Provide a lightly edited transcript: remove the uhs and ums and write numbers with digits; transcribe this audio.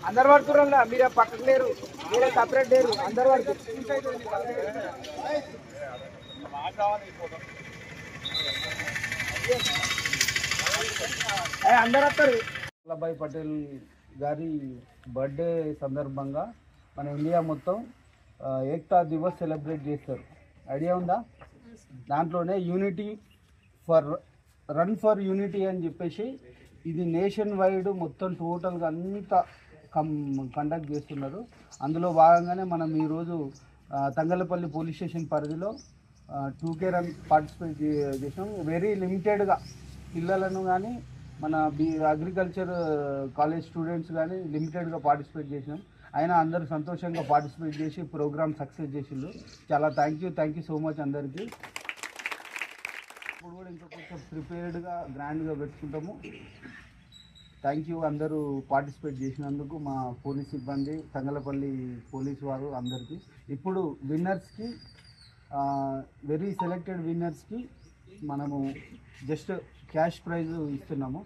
అందరు పడుతున్నా మీరే పక్కకు లేరు, మీరే సపరేట్ లేరు, అందరు పడుతున్నారు. అందరు వస్తారు. వల్లభాయ్ పటేల్ గారి బర్త్డే సందర్భంగా మన ఇండియా మొత్తం ఏక్తా దివస్ సెలబ్రేట్ చేస్తారు. ఐడియా ఉందా? దాంట్లోనే యూనిటీ రన్ ఫర్ యూనిటీ అని చెప్పేసి ఇది నేషన్ వైడ్ మొత్తం టోటల్గా అంతా కండక్ట్ చేస్తున్నారు. అందులో భాగంగానే మనం ఈరోజు తంగలపల్లి పోలీస్ స్టేషన్ పరిధిలో 2K రన్ పార్టిసిపేట్ చేసాం. వెరీ లిమిటెడ్గా పిల్లలను కానీ మన అగ్రికల్చర్ కాలేజ్ స్టూడెంట్స్ కానీ లిమిటెడ్గా పార్టిసిపేట్ చేసినాం. అయినా అందరూ సంతోషంగా పార్టిసిపేట్ చేసి ప్రోగ్రామ్ సక్సెస్ చేసిండ్రు. చాలా థ్యాంక్ యూ సో మచ్ అందరికీ. ఇప్పుడు కూడా ఇంకా కొంచెం ప్రిపేర్డ్గా గ్రాండ్గా పెట్టుకుంటాము. థ్యాంక్ యూ అందరూ పార్టిసిపేట్ చేసినందుకు, మా పోలీస్ సిబ్బంది, తంగలపల్లి పోలీస్ వారు అందరికీ. ఇప్పుడు విన్నర్స్కి, వెరీ సెలెక్టెడ్ విన్నర్స్కి మనము జస్ట్ క్యాష్ ప్రైజ్ ఇస్తున్నాము.